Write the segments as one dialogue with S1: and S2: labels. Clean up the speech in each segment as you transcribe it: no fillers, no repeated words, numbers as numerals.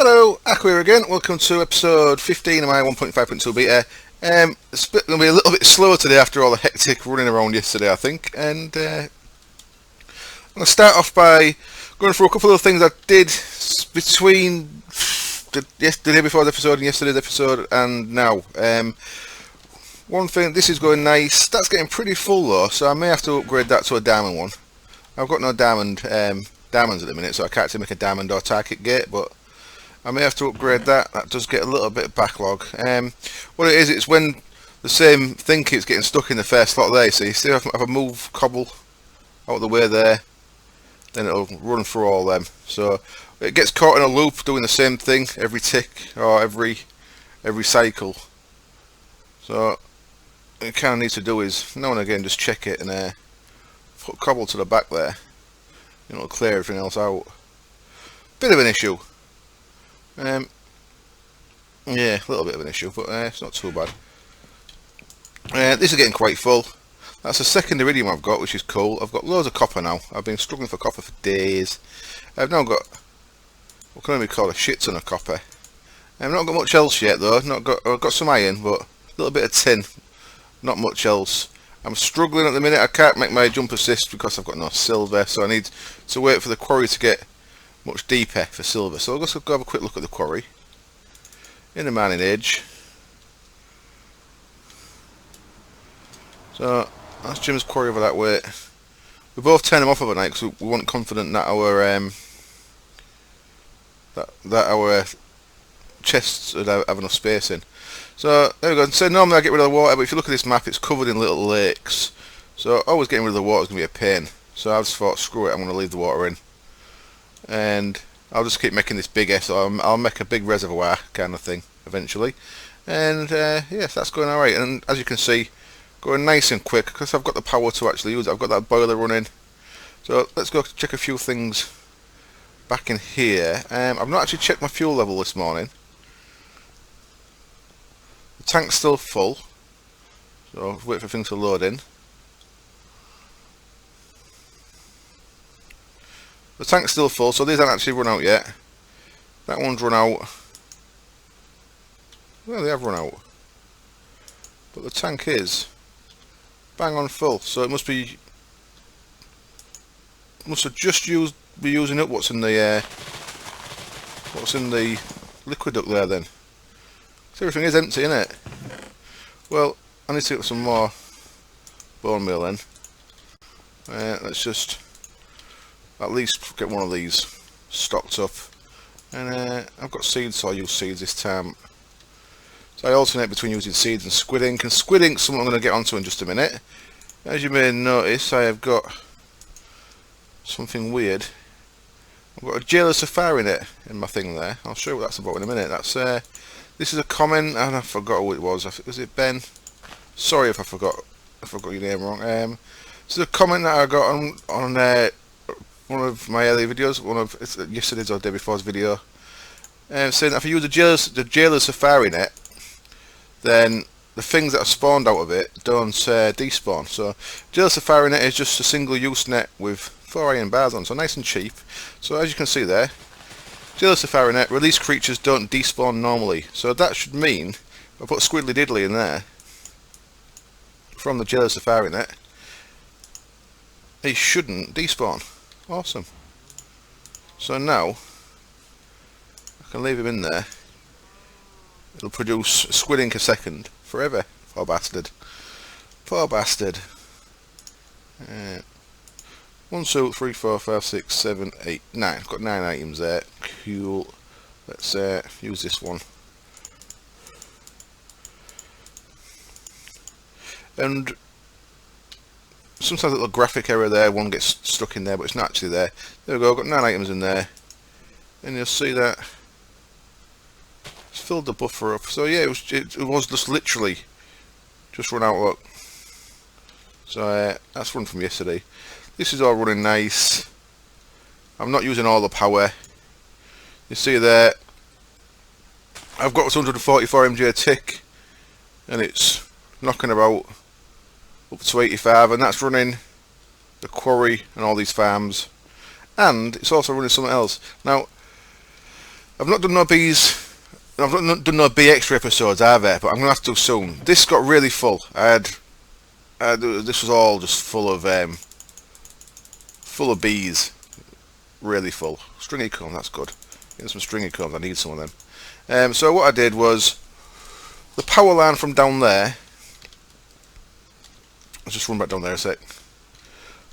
S1: Hello, Aqua here again. Welcome to episode 15 of my 1.5.2 beta. It's going to be a little bit slower today after all the hectic running around yesterday, I think. And I'm going to start off by going through a couple of things I did between the day before the episode and yesterday's episode and now. One thing, this is going nice. That's getting pretty full though, so I may have to upgrade that to a diamond one. I've got no diamonds at the minute, so I can't actually make a diamond or target gate, but I may have to upgrade that. That does get a little bit of backlog. What it is, it's when the same thing keeps getting stuck in the first slot there. So you see if I move cobble out of the way there, then it'll run through all them. So it gets caught in a loop doing the same thing every tick or every cycle. So what you kind of need to do is now and again just check it and put cobble to the back there. It'll clear everything else out. Bit of an issue. Yeah, a little bit of an issue, but it's not too bad. This is getting quite full. That's the second iridium I've got, which is cool. I've got loads of copper now. I've been struggling for copper for days. I've now got what can only be called a shit ton of copper. I've not got much else yet though. I've got some iron, but a little bit of tin. Not much else. I'm struggling at the minute. I can't make my jump assist because I've got no silver, so I need to wait for the quarry to get much deeper for silver. So I'll just go have a quick look at the quarry in the mining age. So that's Jim's quarry over that way. We both turned him off overnight because we weren't confident that our our chests would have enough space in. So there we go. So normally I get rid of the water, but if you look at this map, it's covered in little lakes. So always getting rid of the water is going to be a pain. So I just thought, screw it, I'm going to leave the water in. And I'll just keep making this bigger, so I'll make a big reservoir kind of thing eventually. And yes, that's going alright. And as you can see, going nice and quick because I've got the power to actually use it. I've got that boiler running. So let's go check a few things back in here. I've not actually checked my fuel level this morning. The tank's still full, so I'll wait for things to load in. The tank's still full, so these aren't actually run out yet. That one's run out. Well, they have run out. But the tank is bang on full, so it must have just be using up what's in the liquid duct there then. So everything is empty, isn't it? Well, I need to get some more bone meal then. Let's just at least get one of these stocked up. And I've got seeds, so I'll use seeds this time. So I alternate between using seeds and squid ink. And squid ink, something I'm going to get onto in just a minute. As you may notice, I have got something weird. I've got a jailer safari in my thing there. I'll show you what that's about in a minute. That's this is a comment, and I forgot who it was. Was it Ben? Sorry if I forgot your name wrong. This is a comment that I got on one of my early videos, yesterday's or day before's video, saying that if I use the jailer's safari net, then the things that are spawned out of it don't despawn. So jailer safari net is just a single use net with 4 iron bars on, so nice and cheap. So as you can see there, jailer safari net, release creatures don't despawn normally. So that should mean if I put squiddly diddly in there from the jailer safari net, he shouldn't despawn. Awesome. So now I can leave him in there. It'll produce squid ink a second forever. Poor bastard. Poor bastard. 1, 2, 3, 4, 5, 6, 7, 8, 9. I've got 9 items there. Cool. Let's use this one. And sometimes a little graphic error there, one gets stuck in there, but it's not actually there. There we go, I've got 9 items in there. And you'll see that it's filled the buffer up. So yeah, it was just literally just run out, look. So that's run from yesterday. This is all running nice. I'm not using all the power. You see there, I've got 144 MJ a tick, and it's knocking about up to 85, and that's running the quarry and all these farms, and it's also running something else. Now I've not done no bees. I've not done no bee extra episodes either, but I'm gonna have to soon. This got really full. This was all just full of bees, really full. Stringy comb, that's good. Getting some stringy combs. I need some of them. So what I did was the power line from down there. Let's just run back down there a sec.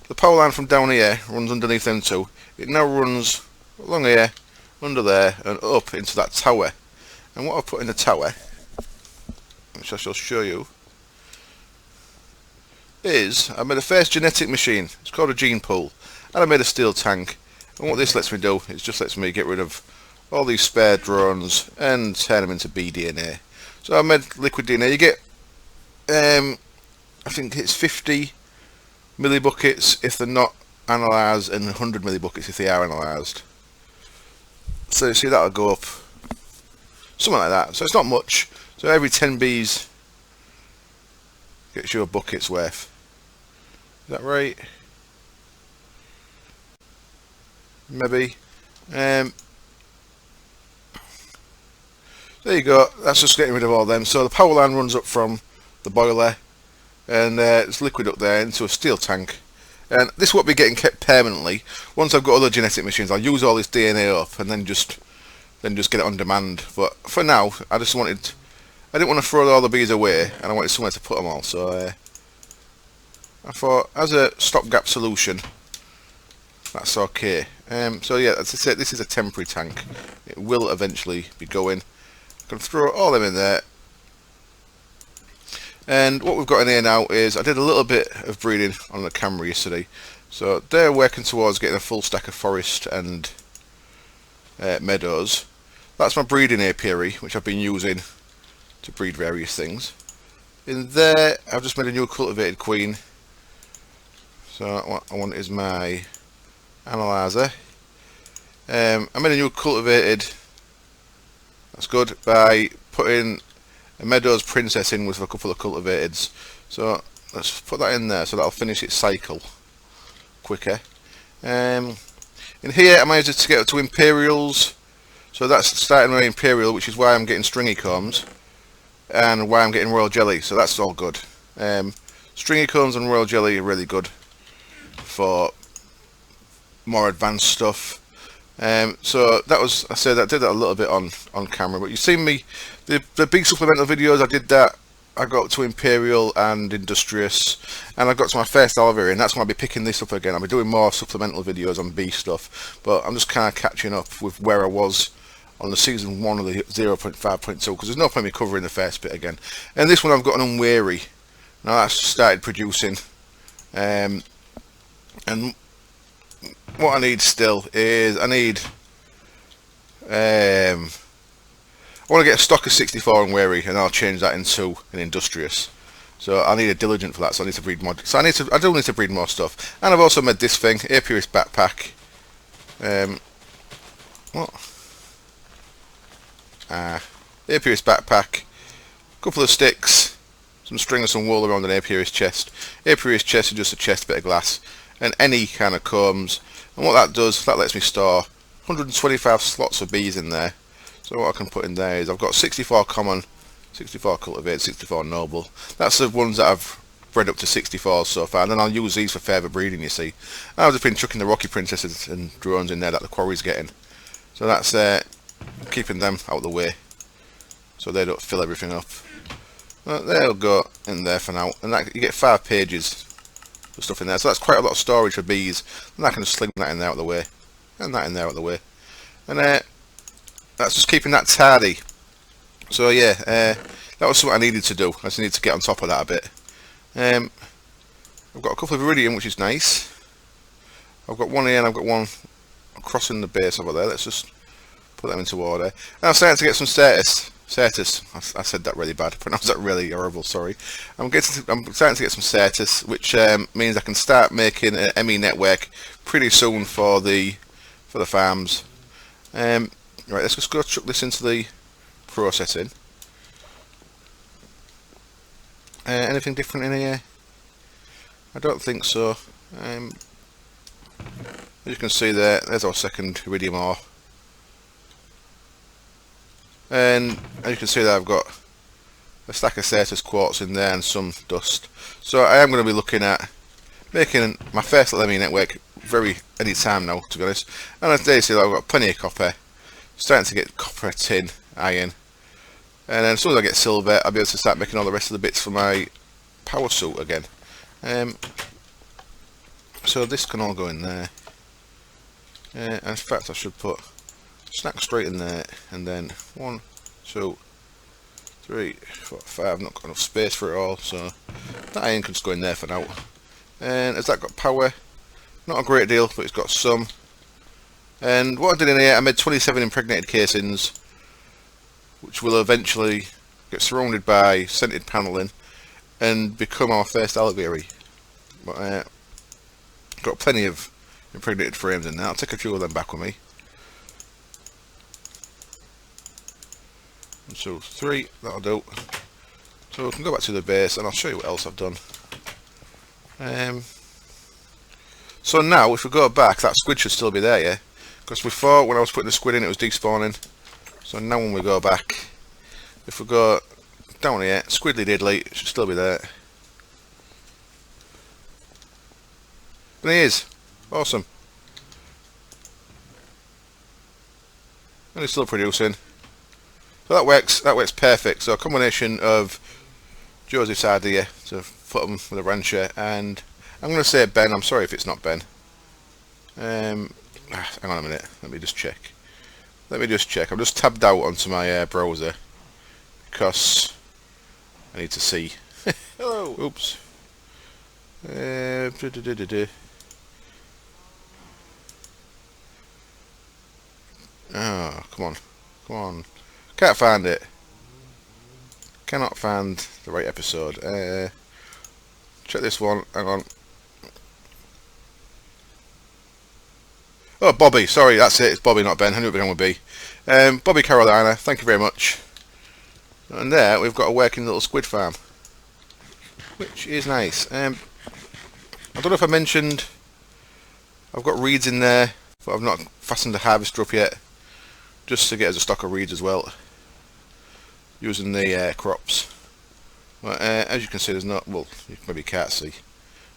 S1: The power line from down here runs underneath them two. It now runs along here, under there, and up into that tower. And what I've put in the tower, which I shall show you, is I made a first genetic machine. It's called a gene pool, and I made a steel tank. And what this lets me do, it just lets me get rid of all these spare drones and turn them into bDNA. So I made liquid DNA. You get, I think it's 50 millibuckets if they're not analysed, and 100 millibuckets if they are analysed. So you see that'll go up, something like that. So it's not much. So every 10 bees gets you a bucket's worth. Is that right? Maybe. There you go. That's just getting rid of all them. So the power line runs up from the boiler, and it's liquid up there into a steel tank. And this won't be getting kept permanently. Once I've got other genetic machines, I'll use all this DNA up and then just get it on demand. But for now, I didn't want to throw all the bees away, and I wanted somewhere to put them all. So I thought, as a stopgap solution, that's okay. So yeah, as I said, this is a temporary tank. It will eventually be going. I can throw all them in there. And what we've got in here now is, I did a little bit of breeding on the camera yesterday. So they're working towards getting a full stack of forest and meadows. That's my breeding apiary, which I've been using to breed various things. In there, I've just made a new cultivated queen. So what I want is my analyzer. I made a new cultivated, that's good, by putting a Meadows Princess in with a couple of cultivateds. So let's put that in there, so that'll finish its cycle quicker. In here I managed to get up to Imperials, so that's starting with Imperial, which is why I'm getting stringy combs and why I'm getting Royal Jelly, so that's all good. Stringy combs and Royal Jelly are really good for more advanced stuff. So that was, I said I did that a little bit on camera, but you've seen me, the big supplemental videos, I did that. I got to Imperial and Industrious, and I got to my first Olivia, and that's when I'll be picking this up again. I'll be doing more supplemental videos on bee stuff, but I'm just kind of catching up with where I was on the season 1 of the 0.5.2, because there's no point me covering the first bit again. And this one I've got an Unwary. Now that's started producing, and what I need still is, I want to get a stock of 64 Unwary, and I'll change that into an Industrious. So I need a Diligent for that, so I need to breed more. So I do need to breed more stuff. And I've also made this thing, Apiarist backpack. Apiarist backpack, couple of sticks, some string and some wool around an Apiarist chest. Apiarist chest is just a chest, bit of glass, and any kind of combs. And what that does, that lets me store 125 slots of bees in there. So what I can put in there is, I've got 64 common, 64 cultivated, 64 noble. That's the ones that I've bred up to 64 so far, and then I'll use these for further breeding, you see. And I've just been chucking the Rocky Princesses and drones in there that the quarry's getting. So that's keeping them out of the way, so they don't fill everything up. They'll go in there for now, and that, you get 5 pages of stuff in there, so that's quite a lot of storage for bees. And I can just sling that in there out of the way, and that in there out of the way, and that's just keeping that tidy. So yeah, that was something I needed to do. I just need to get on top of that a bit. I've got a couple of Iridium, which is nice. I've got one here, and I've got one crossing the base over there. Let's just put them into order. And I'm starting to get some Certus. I said that really bad. I pronounced that really horrible. Sorry. I'm starting to get some Certus, which means I can start making an ME network pretty soon for the farms. Right, let's just go chuck this into the processing. Anything different in here? I don't think so. As you can see there's our second Iridium ore. and as you can see there, I've got a stack of status quartz in there and some dust. So I am going to be looking at making my first little ME network any time now, to be honest. And as they see, I've got plenty of copper, starting to get copper, tin, iron, and then as soon as I get silver, I'll be able to start making all the rest of the bits for my power suit again. So this can all go in there. And in fact, I should put snack straight in there, and then 1, 2, 3, 4, 5. I've not got enough space for it all, so that iron can just go in there for now. And has that got power? Not a great deal, but it's got some. And what I did in here, I made 27 impregnated casings, which will eventually get surrounded by scented panelling and become our first alligator. But got plenty of impregnated frames in there. I'll take a few of them back with me. 1, 2, 3, that'll do. So we can go back to the base and I'll show you what else I've done. So now if we go back, that squid should still be there, yeah? Because before, when I was putting the squid in, it was despawning. So now when we go back, if we go down here, squiddly diddly, it should still be there. And he is. Awesome. And he's still producing. So that works perfect. So a combination of Joseph's idea to put him with a rancher, and I'm going to say Ben. I'm sorry if it's not Ben. Hang on a minute. Let me just check. I'm just tabbed out onto my browser because I need to see. Hello. Oops. Oh, come on. Can't find it. Cannot find the right episode. Check this one. Hang on. Oh, Bobby. Sorry, that's it. It's Bobby, not Ben. I knew it began with B. Bobby Carolina. Thank you very much. And there we've got a working little squid farm, which is nice. I don't know if I mentioned I've got reeds in there, but I've not fastened the harvester up yet, just to get as a stock of reeds as well, using the crops. But as you can see, there's no, well, you maybe can't see,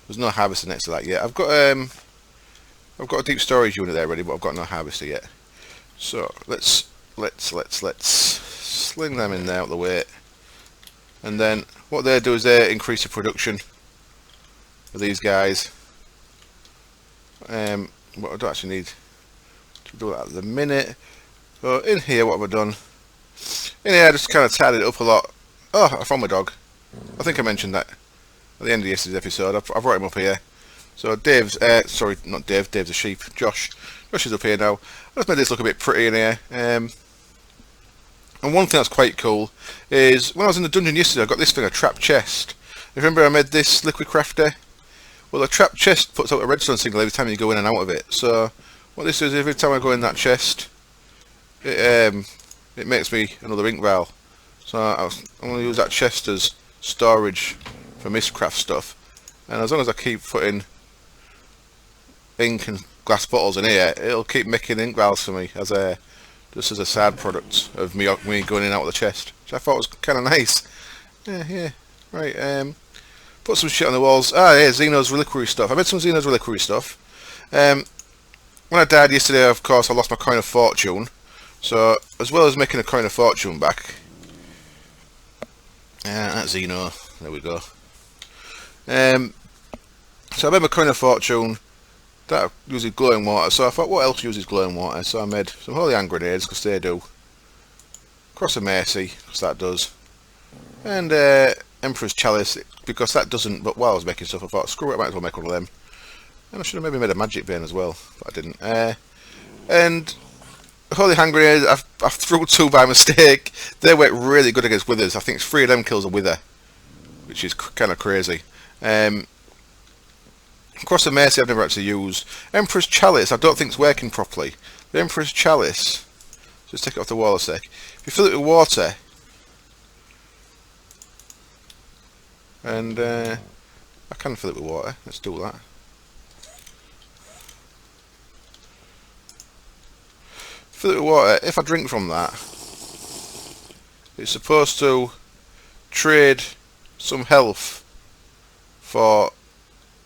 S1: there's no harvester next to that yet. I've got a deep storage unit there ready, but I've got no harvester yet. So let's sling them in there out of the way, and then what they do is they increase the production of these guys. But I don't actually need to do that at the minute. So in here, what have I done? In here, I just kind of tidied it up a lot. Oh, I found my dog. I think I mentioned that at the end of yesterday's episode. I brought him up here. So Dave's, sorry, not Dave. Dave's a sheep. Josh is up here now. I just made this look a bit pretty in here. And one thing that's quite cool is when I was in the dungeon yesterday, I got this thing, a trap chest. Remember I made this liquid crafter? Well, a trap chest puts out a redstone signal every time you go in and out of it. So what this is, every time I go in that chest, it makes me another ink vial. So I'm going to use that chest as storage for Mistcraft stuff. And as long as I keep putting ink and glass bottles in here, it'll keep making ink vials for me as a just as a side product of me going in and out of the chest, which I thought was kind of nice. Yeah, right. Put some shit on the walls. Ah, yeah, Xeno's reliquary stuff. I made some Xeno's reliquary stuff. When I died yesterday, of course, I lost my coin of fortune. So, as well as making a coin of fortune back, that's Xeno. There we go. So I made my coin of fortune. That uses glowing water, so I thought, what else uses glowing water? So I made some holy hand grenades, because they do. Cross of Mercy, because that does. And Emperor's Chalice, because that doesn't, but while I was making stuff, I thought, screw it, I might as well make one of them. And I should have maybe made a magic vein as well, but I didn't. And holy hand grenades, I threw 2 by mistake. They work really good against withers. I think it's 3 of them kills a wither, which is kind of crazy. Cross of Mercy I've never actually used. Emperor's Chalice I don't think it's working properly. The Emperor's Chalice, just take it off the wall a sec. If you fill it with water, and I can fill it with water, let's do that. Fill it with water, if I drink from that, it's supposed to trade some health for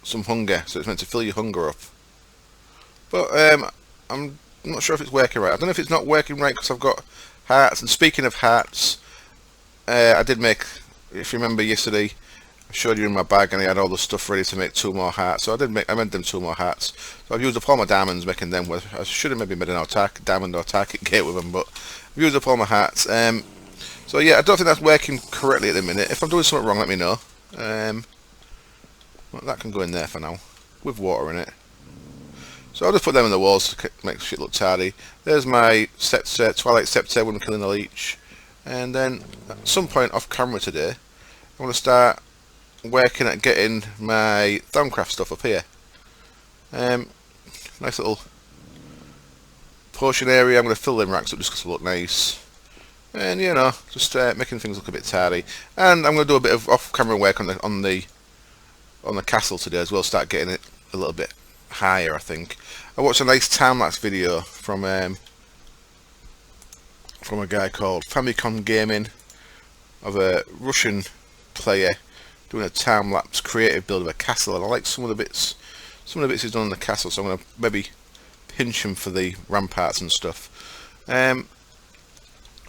S1: some hunger, so it's meant to fill your hunger up. But I'm not sure if it's working right. I don't know if it's not working right because I've got hearts. And speaking of hearts, I did make, if you remember yesterday, I showed you in my bag and I had all the stuff ready to make 2 more hearts. So I made them 2 more hearts. So I've used up all my diamonds making them. I should have maybe made an diamond or target gate with them, but I've used up all my hearts. So yeah, I don't think that's working correctly at the minute. If I'm doing something wrong, let me know. Well, that can go in there for now, with water in it. So I'll just put them in the walls to make shit look tidy. There's my Twilight Scepter when I'm killing the leech. And then at some point off camera today, I'm going to start working at getting my Thaumcraft stuff up here. Nice little potion area. I'm going to fill them racks up just because they look nice. And you know, just making things look a bit tidy. And I'm going to do a bit of off-camera work on the castle today as well. Start getting it a little bit higher, I think. I watched a nice time-lapse video from a guy called Famicom Gaming of a Russian player doing a time-lapse creative build of a castle, and I like some of the bits he's done on the castle, so I'm going to maybe pinch him for the ramparts and stuff.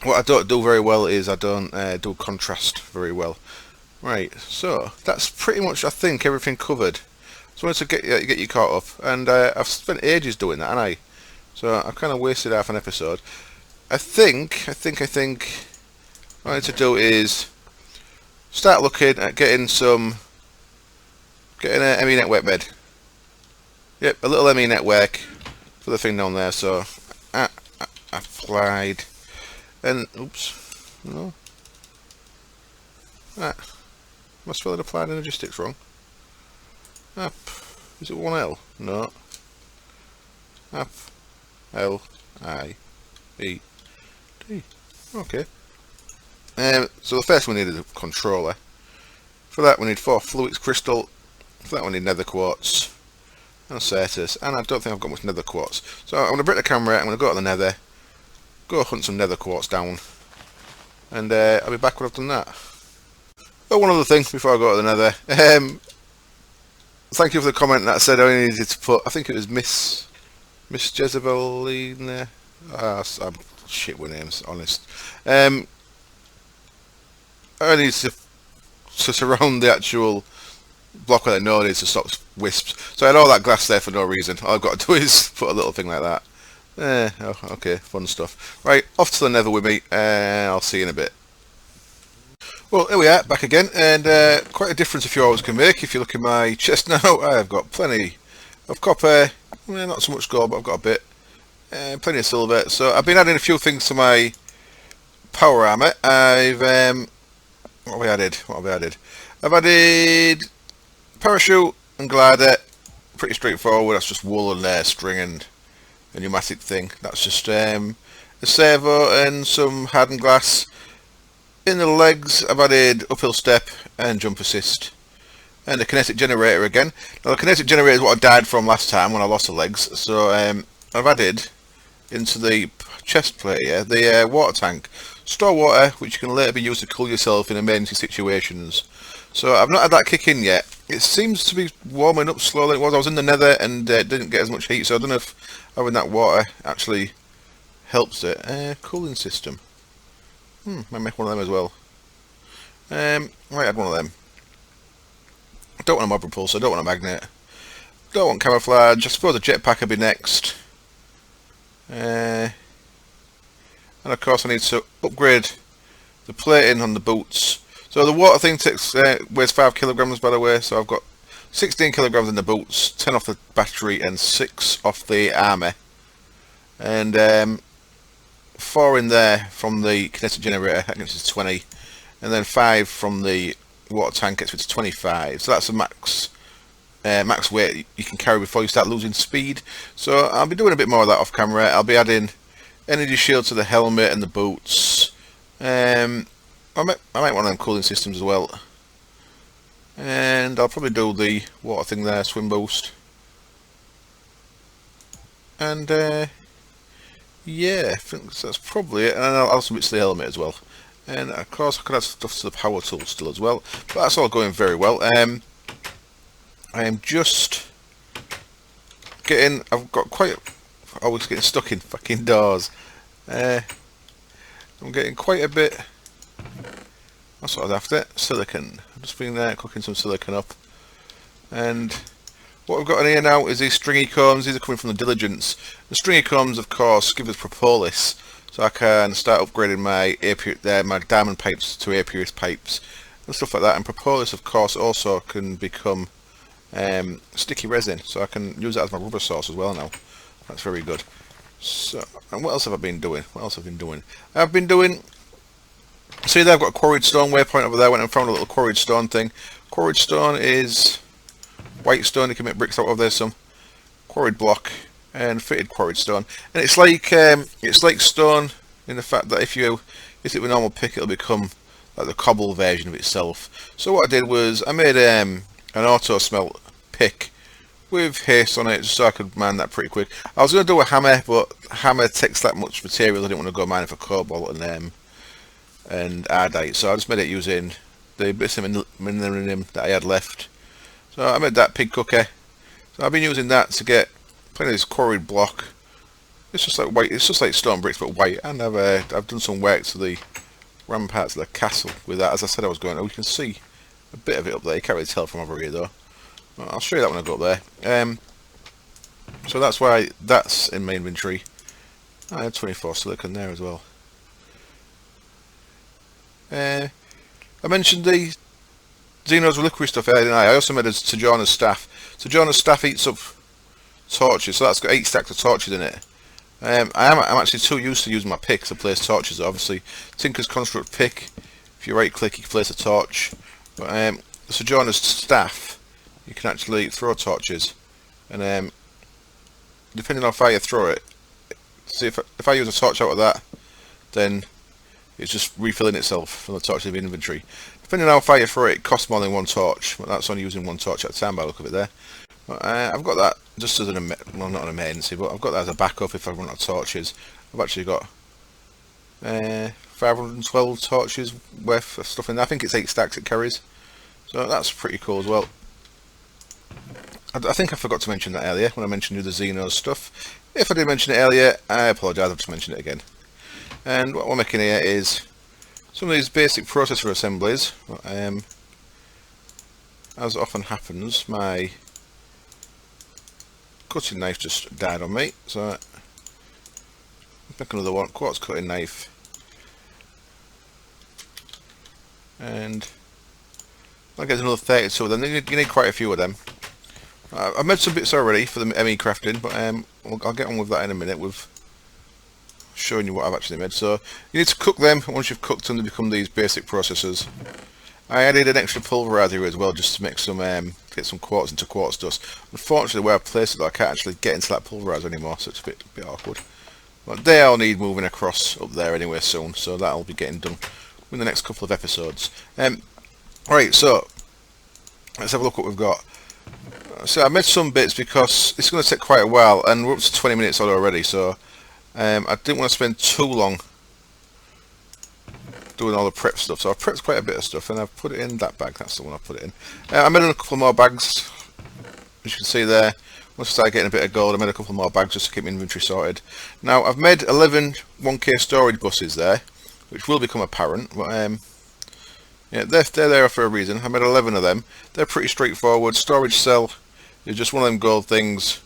S1: What I don't do very well is I don't do contrast very well. Right, so that's pretty much, I think, everything covered. So I wanted to get you caught up, and I've spent ages doing that, haven't I? So I've kind of wasted half an episode. I think what I need to do is start looking at getting an ME network bed. Yep, a little ME network for the thing down there. So applied, and oops, no, am I spelling applied energy sticks wrong? App, is it 1L? No. App, L-I-E-D. Okay. So the first we needed a controller. For that we need 4 fluix crystal. For that we need nether quartz and Certus. And I don't think I've got much nether quartz. So I'm going to break the camera, I'm going to go to the nether, go hunt some nether quartz down, and I'll be back when I've done that. Oh, one other thing before I go to the nether. Thank you for the comment that said I only needed to put, I think it was Miss Jezebel in there. I'm shit with names, honest. I only need to surround the actual block where the node is to stop wisps. So I had all that glass there for no reason. All I've got to do is put a little thing like that. Oh, okay, fun stuff. Right, off to the nether with me, and I'll see you in a bit. Well, here we are, back again, and quite a difference a few hours can make. If you look at my chest now, I've got plenty of copper, well, not so much gold, but I've got a bit, plenty of silver. So I've been adding a few things to my power armor. What have I added? I've added parachute and glider, pretty straightforward. That's just wool and string and a pneumatic thing. That's just a servo and some hardened glass. In the legs, I've added uphill step and jump assist, and a kinetic generator again. Now the kinetic generator is what I died from last time when I lost the legs, so I've added into the chest plate here the water tank. Store water, which you can later be used to cool yourself in emergency situations. So I've not had that kick in yet. It seems to be warming up slower than it was. I was in the nether and didn't get as much heat, so I don't know if having that water actually helps it. Cooling system. Might make one of them as well. Might add one of them. I don't want a mob repulsor, I don't want a magnet. Don't want camouflage. I suppose a jetpack would be next. And of course I need to upgrade the plating on the boots. So the water thing weighs 5 kilograms, by the way, so I've got 16 kilograms in the boots, 10 off the battery and 6 off the armour. And 4 in there from the kinetic generator, that gets us 20, and then 5 from the water tank gets us to 25. So that's the max weight you can carry before you start losing speed. So I'll be doing a bit more of that off camera. I'll be adding energy shield to the helmet and the boots. I might want them cooling systems as well, and I'll probably do the water thing there, swim boost, and yeah, I think that's probably it. And I'll add some bits to the helmet as well. And of course I could add stuff to the power tool still as well, but that's all going very well. I am just getting, I've got quite, always getting stuck in fucking doors. I'm getting quite a bit, that's what I was after, silicon. I've just been there cooking some silicon up. And what we've got in here now is these stringy combs. These are coming from the Diligence. The stringy combs, of course, give us propolis, so I can start upgrading my diamond pipes to apiarist pipes and stuff like that. And propolis, of course, also can become sticky resin, so I can use that as my rubber source as well now. That's very good. So, and what else have I been doing? I've been doing. See there, I've got a quarried stone waypoint over there. Went and found a little quarried stone thing. Quarried stone is white stone. You can make bricks out of. There's some quarried block and fitted quarried stone, and it's like stone in the fact that if you hit it with a normal pick, it'll become like the cobble version of itself. So what I did was I made an auto smelt pick with haste on it, just so I could mine that pretty quick. I was going to do a hammer, but hammer takes that much material. I didn't want to go mining for cobalt and ardite, so I just made it using the bits of mineral that I had left. So I made that pig cooker. So I've been using that to get plenty of this quarried block. It's just like white. It's just like stone bricks but white. And I've done some work to the ramparts of the castle with that. As I said, I was going. Oh, you can see a bit of it up there. You can't really tell from over here though. Well, I'll show you that when I go up there. So that's why that's in my inventory. I had 24 silicon there as well. I mentioned the Xeno's reliquary stuff earlier. I also made a Sojourner's staff. Sojourner's staff eats up torches, so that's got 8 stacks of torches in it. I'm actually too used to using my pick to place torches. Obviously, Tinker's Construct pick. If you right click, you can place a torch. But the Sojourner's staff, you can actually throw torches, and depending on how far you throw it, see if I use a torch out of that, then it's just refilling itself from the torches in the inventory. Depending on how far you throw it, it costs more than one torch, but that's only using one torch at a time by the look of it there. But, I've got that just as well, not an emergency, but I've got that as a backup if I run out of torches. I've actually got 512 torches worth of stuff in there. I think it's 8 stacks it carries, so that's pretty cool as well. I think I forgot to mention that earlier when I mentioned the Xeno stuff. If I did mention it earlier, I apologise, I've just mentioned it again. And what we're making here is some of these basic processor assemblies. As often happens, my cutting knife just died on me, so I'll pick another one, quartz cutting knife, and I'll get another 32 of them. You need quite a few of them. I've made some bits already for the ME crafting, but I'll get on with that in a minute with showing you what I've actually made. So you need to cook them. Once you've cooked them, they become these basic processors. I added an extra pulverizer as well, just to make some get some quartz into quartz dust. Unfortunately, where I placed it, I can't actually get into that pulverizer anymore, so it's a bit awkward. But they all need moving across up there anyway soon, so that'll be getting done in the next couple of episodes. Right, so let's have a look what we've got. So I made some bits because it's going to take quite a while, and we're up to 20 minutes already, so I didn't want to spend too long doing all the prep stuff. So I prepped quite a bit of stuff, and I've put it in that bag. That's the one I put it in. I made a couple more bags, as you can see there. Once I started getting a bit of gold, I made a couple more bags just to keep my inventory sorted. Now I've made 11 1K storage buses there, which will become apparent, but yeah, they're there for a reason. I made 11 of them. They're pretty straightforward. Storage cell is just one of them gold things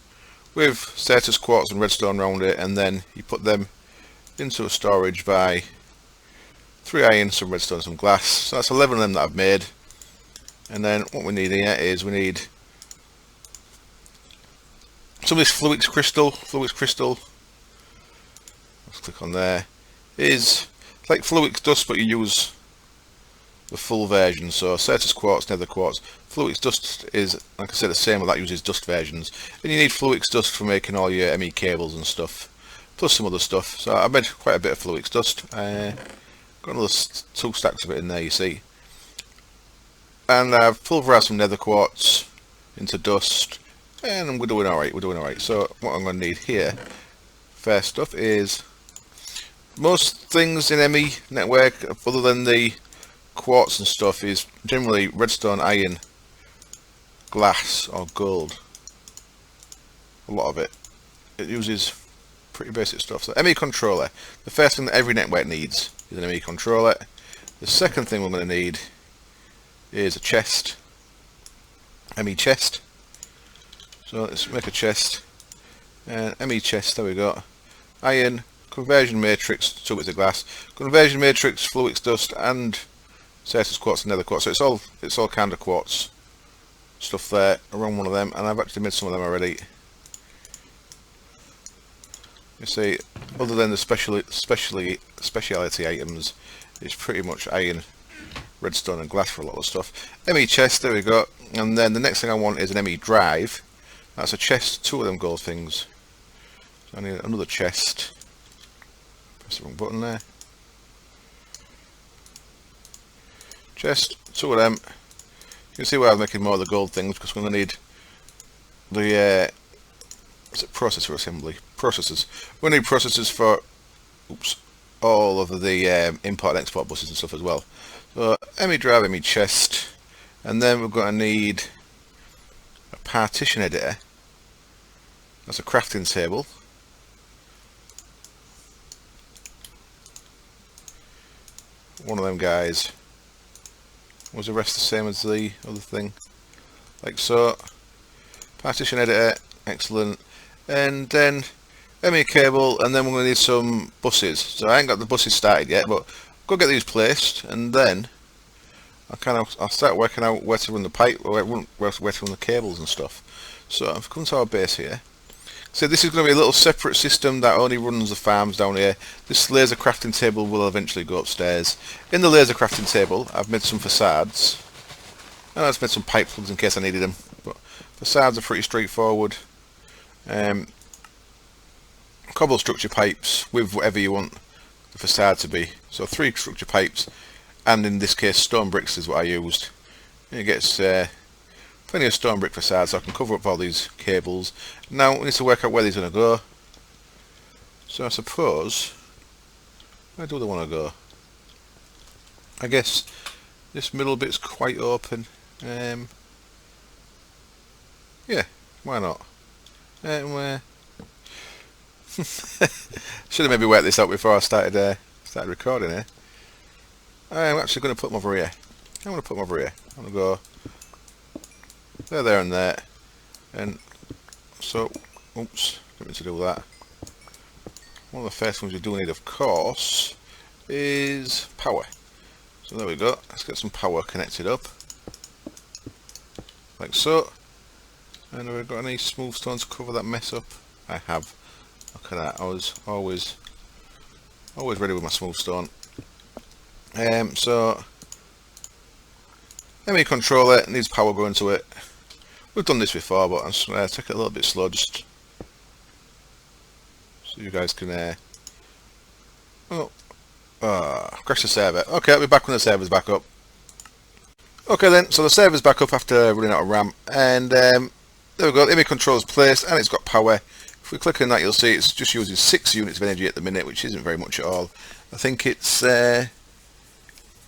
S1: with status quartz and redstone around it, and then you put them into a storage by 3 iron, some redstone, some glass. So that's 11 of them that I've made. And then what we need here is we need some of this Fluix crystal. Let's click on there. It's like Fluix dust, but you use the full version. So Certus quartz, nether quartz. Fluix dust is, like I said, the same, but that uses dust versions. And you need Fluix dust for making all your ME cables and stuff, plus some other stuff. So I made quite a bit of Fluix dust. Got another 2 stacks of it in there, you see. And I've pulverized some nether quartz into dust, and we're doing alright. So what I'm going to need here, first stuff, is Most things in ME network, other than the quartz and stuff, is generally redstone, iron, glass or gold. A lot of it. It uses pretty basic stuff. So ME controller. The first thing that every network needs is an ME controller. The second thing we're going to need is a chest. ME chest. So let's make a chest. And ME chest, there we go. Iron, conversion matrix, 2 bits of glass, conversion matrix, fluix dust, and Certus quartz and nether quartz. So it's all kind of quartz stuff there around one of them, and I've actually made some of them already. You see, other than the speciality items, it's pretty much iron, redstone and glass for a lot of stuff. ME chest, there we go. And then the next thing I want is an ME drive. That's a chest, 2 of them gold things. So I need another chest. Press the wrong button there. Chest, 2 of them. You can see why I'm making more of the gold things, because we're going to need the processor assembly. Processors. We're going to need processors for all of the import and export buses and stuff as well. So ME drive, ME chest, and then we're going to need a partition editor. That's a crafting table. One of them guys. Was the rest the same as the other thing? Like so. Partition editor, excellent. And then ME cable, and then we're going to need some buses. So I ain't got the buses started yet, but go get these placed, and then I'll start working out where to run the pipe, or where to run the cables and stuff. So I've come to our base here. So this is going to be a little separate system that only runs the farms down here. This laser crafting table will eventually go upstairs. In the laser crafting table, I've made some facades, and I've made some pipe plugs in case I needed them. But facades are pretty straightforward. Cobble structure pipes with whatever you want the facade to be. So 3 structure pipes, and in this case stone bricks is what I used. It gets plenty of stone brick facades, so I can cover up all these cables. Now we need to work out where these are going to go. So I suppose, where do they want to go? I guess this middle bit's quite open. Yeah, why not? Should have maybe worked this out before I started recording here. I'm actually going to put them over here. I'm going to put them over here. I'm going to go there and there. And so, oops, didn't mean to do that. One of the first ones we do need, of course, is power. So there we go. Let's get some power connected up. Like so. And have I got any smooth stones to cover that mess up? I have. Look at that. I was always ready with my smooth stone. So ME controller needs power going to it. We've done this before, but I'm just going to take it a little bit slow, just so you guys can crash the server. Okay, I'll be back when the server's back up. Okay then, so the server's back up after running out of RAM, and there we go. The ME controller's placed, and it's got power. If we click on that, you'll see it's just using 6 units of energy at the minute, which isn't very much at all. I think it's 4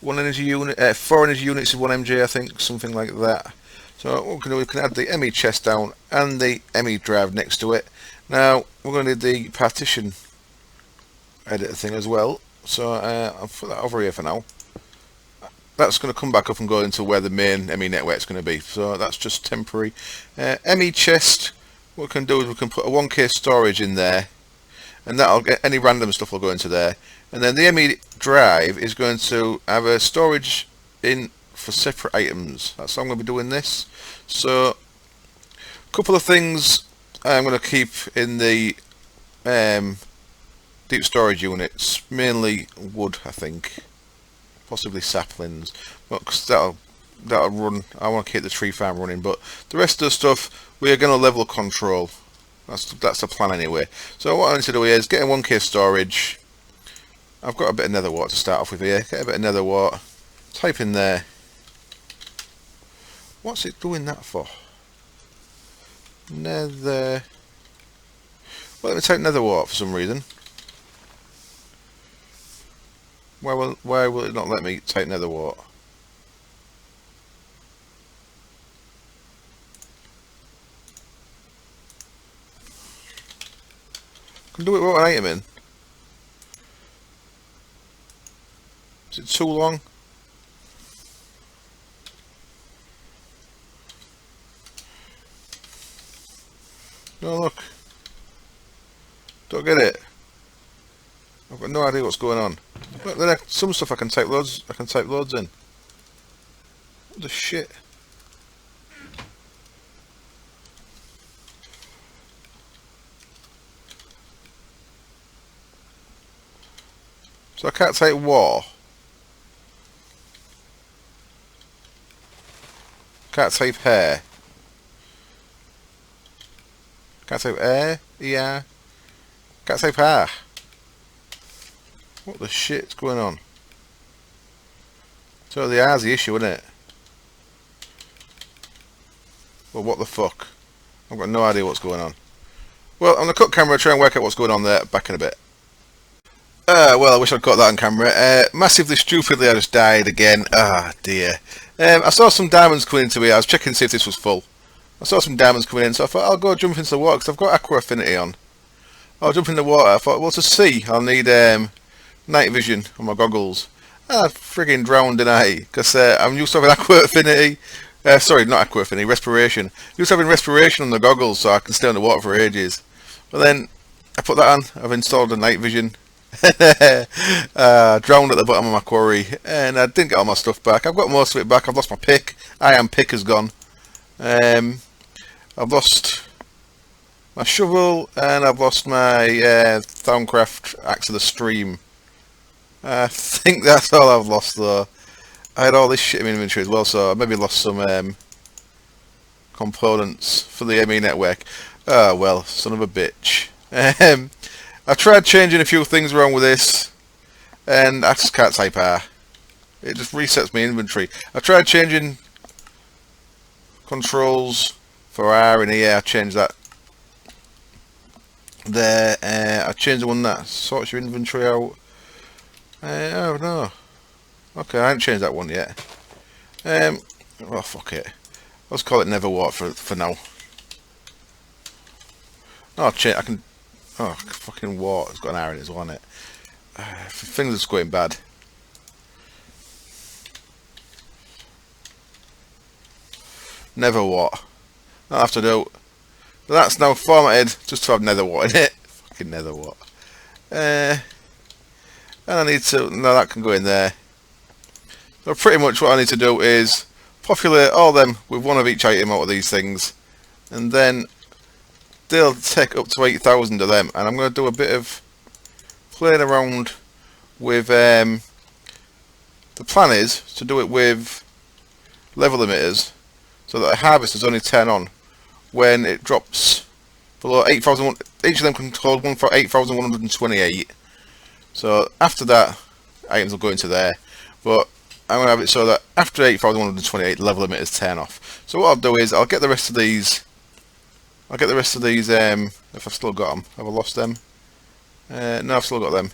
S1: energy units of 1 MJ, I think, something like that. So what we can do, we can add the ME chest down and the ME drive next to it. Now we're going to need the partition editor thing as well. So I'll put that over here for now. That's going to come back up and go into where the main ME network is going to be. So that's just temporary. ME chest. What we can do is we can put a 1K storage in there, and that'll get any random stuff will go into there. And then the ME drive is going to have a storage in for separate items. That's how I'm going to be doing this. So a couple of things I'm going to keep in the deep storage units, mainly wood, I think, possibly saplings, because that'll run. I want to keep the tree farm running, but the rest of the stuff we are going to level control. That's the plan anyway. So what I need to do here is get a 1K storage. I've got a bit of nether wart to start off with here. Get a bit of nether wart. Type in there. What's it doing that for? Nether. Well, let me type nether wart for some reason. Why will it not let me take nether wart? I can do it without an item in. Is it too long? No, look. Don't get it. I've got no idea what's going on. Look, then some stuff I can type loads. I can type loads in. What the shit? So I can't type war. Can't type hair. Can't type air. Yeah. Can't type hair. What the shit's going on? So the R's the issue, isn't it? Well, what the fuck? I've got no idea what's going on. Well, I'm going to cut camera, try and work out what's going on there. Back in a bit. Well, I wish I'd got that on camera. Massively stupidly, I just died again. Ah, dear. I saw some diamonds coming into me. I was checking to see if this was full. I saw some diamonds coming in, so I thought I'll go jump into the water because I've got aqua affinity on. I'll jump in the water. I thought, well, to see, I'll need night vision on my goggles. I frigging drowned, didn't I? Because I'm used to having aqua affinity. Sorry, not aqua affinity, respiration. Used to having respiration on the goggles so I can stay underwater for ages. But then I put that on. I've installed a night vision. Drowned at the bottom of my quarry, and I didn't get all my stuff back. I've got most of it back. I've lost my pick. Pick has gone. I've lost my shovel, and I've lost my Thaumcraft Axe of the Stream. I think that's all I've lost though. I had all this shit in my inventory as well, so I maybe lost some components for the ME network. Oh well, son of a bitch. I've tried changing a few things around with this, and I just can't type R. It just resets my inventory. I've tried changing controls for R and here. I changed that there. I changed the one that sorts your inventory out. Oh no. Okay, I haven't changed that one yet. Well, fuck it. Let's call it Neverwart for now. Oh, I can. Oh, fucking water. It's got an R in it as well, hasn't it? Things are just going bad. Neverwart. I'll have to do. But that's now formatted just to have Netherwart in it. Fucking Netherwart. And I need to. No, that can go in there. So pretty much what I need to do is populate all them with one of each item out of these things, and then they'll take up to 8,000 of them, and I'm going to do a bit of playing around with the plan is to do it with level limiters so that a harvest is only 10 on when it drops below 8,000. Each of them can hold one for 8,128, so after that items will go into there, but I'm going to have it so that after 8,128 level limit is 10 off. So what I'll do is I'll get the rest of these. If I've still got them. Have I lost them? No, I've still got them.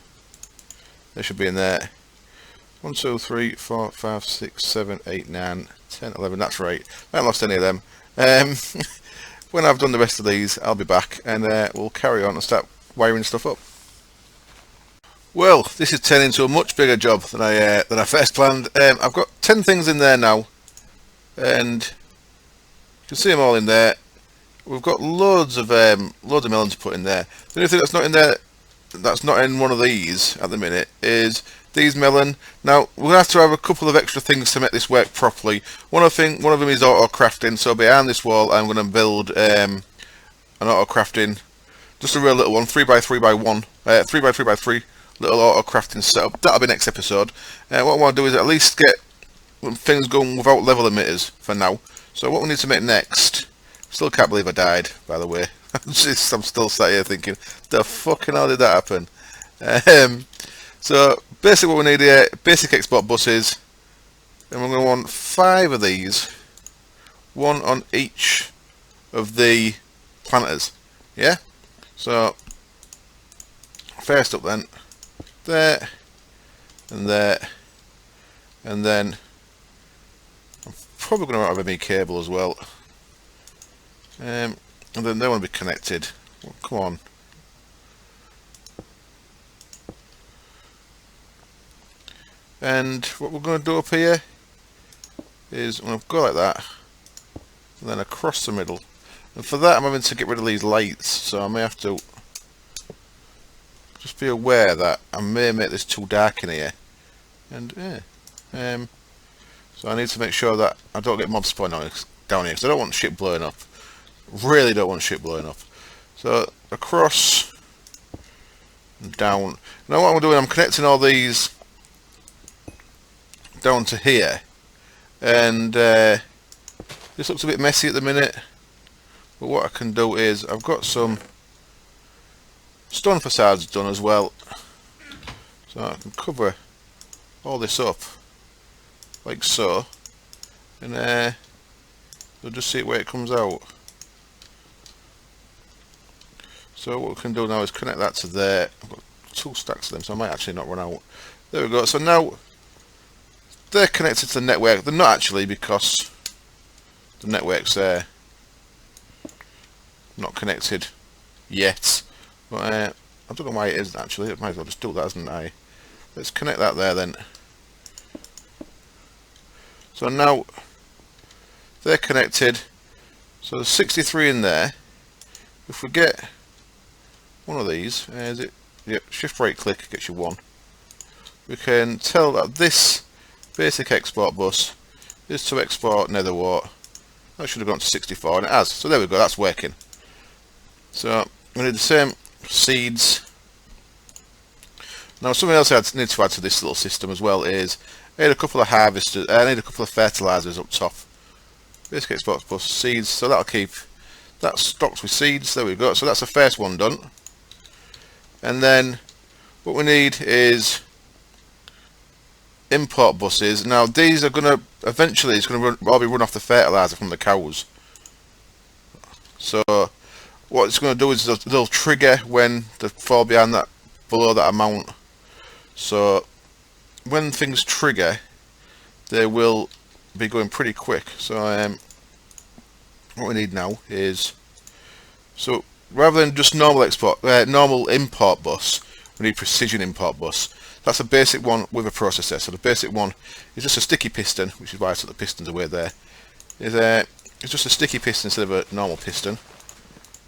S1: They should be in there. 1, 2, 3, 4, 5, 6, 7, 8, 9, 10, 11. That's right. I haven't lost any of them. When I've done the rest of these, I'll be back and we'll carry on and start wiring stuff up. Well, this is turning into a much bigger job than I first planned. I've got 10 things in there now, and you can see them all in there. We've got loads of melons to put in there. The only thing that's not in there, that's not in one of these at the minute, is these melon. Now we're gonna have to have a couple of extra things to make this work properly. One of them is auto crafting. So behind this wall, I'm gonna build an auto crafting, just a real little one, 3x3x1, 3x3x3 little auto crafting setup. That'll be next episode. What I want to do is at least get things going without level emitters for now. So what we need to make next. Still can't believe I died, by the way. I'm still sat here thinking, the fucking hell did that happen? So basically what we need here, basic export buses, and we're going to want 5 of these, 1 on each of the planters. Yeah? So first up then, there, and there, and then I'm probably going to run out of ME cable as well, and then they want to be connected. Well, come on. And what we're going to do up here is I'm going to go like that, and then across the middle. And for that I'm having to get rid of these lights, so I may have to just be aware that I may make this too dark in here. And so I need to make sure that I don't get mob spawn down here, because I don't want shit blowing up. Really don't want shit blowing up. So across and down. Now what I'm doing, I'm connecting all these down to here, and this looks a bit messy at the minute, but what I can do is I've got some stone facades done as well, so I can cover all this up like so, and you'll just see where it comes out. So what we can do now is connect that to there. I've got 2 stacks of them, so I might actually not run out. There we go. So now they're connected to the network. They're not actually, because the network's not connected yet. But I don't know why it isn't actually. I might as well just do that, isn't I? Let's connect that there then. So now they're connected. So there's 63 in there. If we get one of these, is it? Yep, shift right click gets you one. We can tell that this basic export bus is to export nether wart. That should have gone to 64, and it has. So there we go, that's working. So we need the same seeds. Now something else I need to add to this little system as well is I need a couple of harvesters. I need a couple of fertilizers up top. Basic export bus seeds. So that'll keep that stocked with seeds. There we go. So that's the first one done. And then what we need is import buses. Now these are going to eventually, it's going to all be run off the fertilizer from the cows. So what it's going to do is they'll trigger when they fall behind that, below that amount. So when things trigger, they will be going pretty quick. So what we need now is, so rather than just normal import bus, we need precision import bus. That's a basic one with a processor. So the basic one is just a sticky piston, which is why I took the pistons away there. It's just a sticky piston instead of a normal piston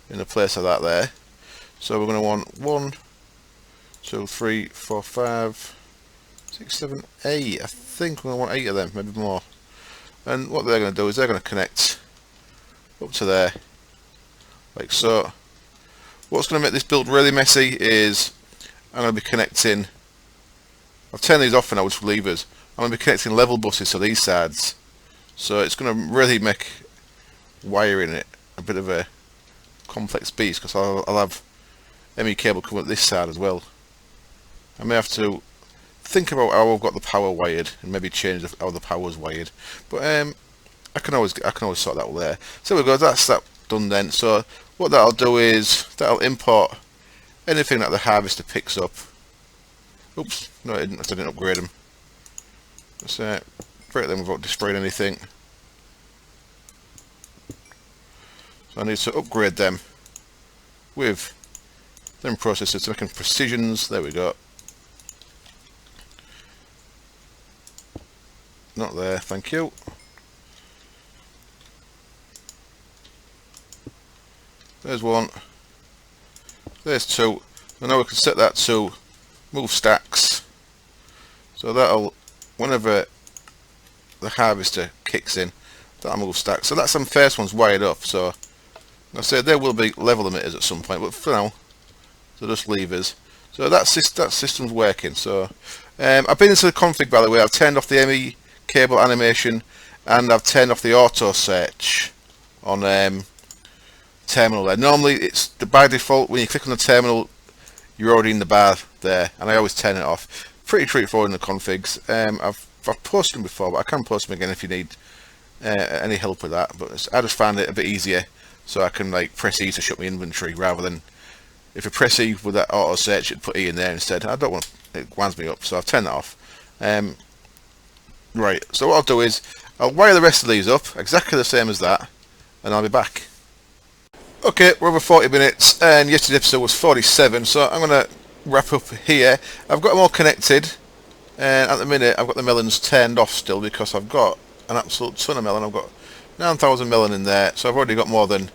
S1: in a place like that there. So we're going to want 1, 2, 3, 4, 5, 6, 7, 8. I think we're going to want 8 of them, maybe more. And what they're going to do is they're going to connect up to there, like so. What's going to make this build really messy is I'm going to be connecting, I've turned these off for now with levers. I'm going to be connecting level buses to these sides. So it's going to really make wiring it a bit of a complex beast, because I'll have ME cable coming up this side as well. I may have to think about how I've got the power wired and maybe change how the power's wired. But I can always sort that out there. So there we go, that's that done then. So what that'll do is that'll import anything that the harvester picks up. Oops, no I didn't upgrade them. Let's break them without destroying anything. So I need to upgrade them with them processors to make them precisions. There we go. Not there, thank you. There's one. There's 2. And now we can set that to move stacks. So that'll, whenever the harvester kicks in, that'll move stacks. So that's some first ones wired up. So like I said, there will be level emitters at some point, but for now, they're just levers. So that system's working. So I've been into the config, by the way. I've turned off the ME cable animation, and I've turned off the auto search on terminal there. Normally it's by default when you click on the terminal you're already in the bar there, and I always turn it off. Pretty straightforward in the configs. I've posted them before, but I can post them again if you need any help with that. But I just found it a bit easier, so I can like press E to shut my inventory rather than if I press E with that auto search it'd put E in there instead. I don't want, it winds me up, so I've turned that off. Right, so what I'll do is I'll wire the rest of these up exactly the same as that, and I'll be back. Okay, we're over 40 minutes, and yesterday's episode was 47, so I'm going to wrap up here. I've got them all connected, and at the minute I've got the melons turned off still because I've got an absolute ton of melon. I've got 9,000 melon in there, so I've already got more than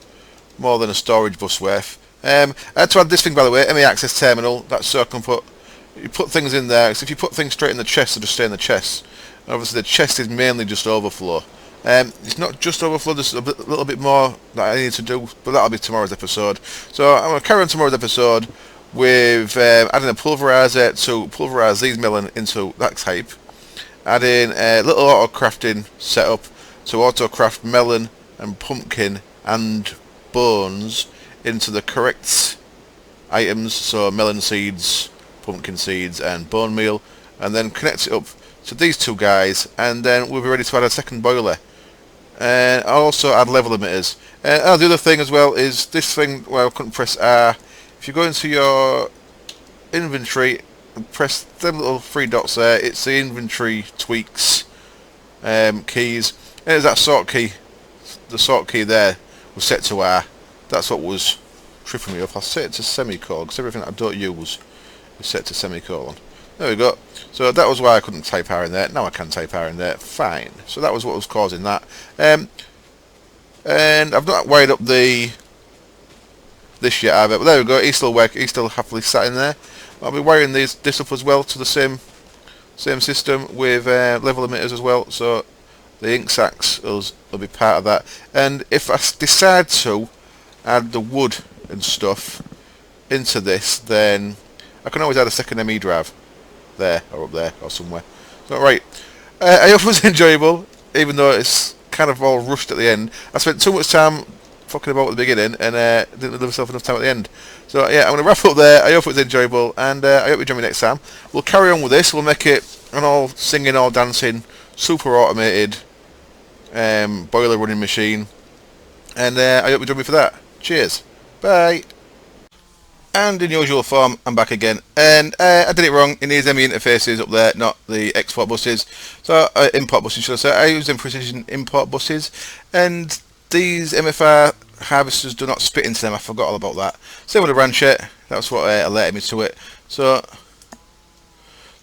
S1: a storage bus worth. I had to add this thing, by the way, ME access terminal. That's so I can you put things in there. So if you put things straight in the chest, they just stay in the chest. And obviously the chest is mainly just overflow. It's not just overflow, there's a little bit more that I need to do, but that'll be tomorrow's episode. So I'm going to carry on tomorrow's episode with adding a pulverizer to pulverize these melon into that type, adding a little auto crafting setup to auto craft melon and pumpkin and bones into the correct items, so melon seeds, pumpkin seeds and bone meal, and then connect it up to these two guys, and then we'll be ready to add a second boiler. And I'll also add level emitters. The other thing as well is this thing where I couldn't press R. If you go into your inventory and press them little three dots there, it's the inventory tweaks keys. And there's that sort key. The sort key there was set to R. That's what was tripping me up. I'll set it to semicolon because everything that I don't use is set to semicolon. There we go. So that was why I couldn't type R in there. Now I can type R in there. Fine. So that was what was causing that. And I've not wired up this yet either. But there we go. He's still working. He's still happily sat in there. I'll be wiring this up as well to the same system with level emitters as well. So the ink sacs will be part of that. And if I decide to add the wood and stuff into this, then I can always add a second ME drive. There, or up there, or somewhere. So, right. I hope it was enjoyable, even though it's kind of all rushed at the end. I spent too much time fucking about at the beginning, and didn't leave myself enough time at the end. So, yeah, I'm going to wrap up there. I hope it was enjoyable, and I hope you join me next time. We'll carry on with this. We'll make it an all singing, all dancing, super automated boiler running machine. And I hope you join me for that. Cheers. Bye. And in usual form, I'm back again, and I did it wrong. It needs ME interfaces up there, not the export buses. So import buses, should I say? I use them precision import buses, and these MFR harvesters do not spit into them. I forgot all about that. Same with the rancher. That's what alerted me to it. So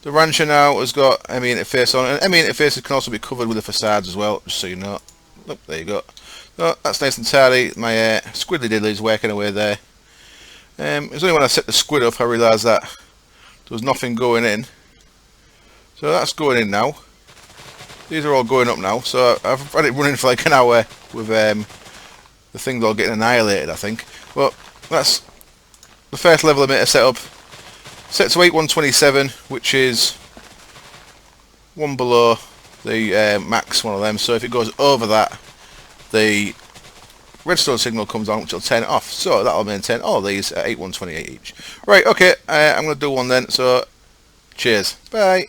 S1: the rancher now has got ME interface on, and ME interfaces can also be covered with the facades as well, just so you know. Look, there you go. So that's nice and tidy. My squiddly diddly is working away there. It was only when I set the squid up I realised that there was nothing going in. So that's going in now. These are all going up now. So I've had it running for like an hour with the thing all getting annihilated, I think. But that's the first level emitter setup. Set to 8127, which is one below the max one of them. So if it goes over that, the redstone signal comes on, which will turn it off. So that'll maintain all these at 8128 each. Right, okay, I'm going to do one then. So cheers. Bye.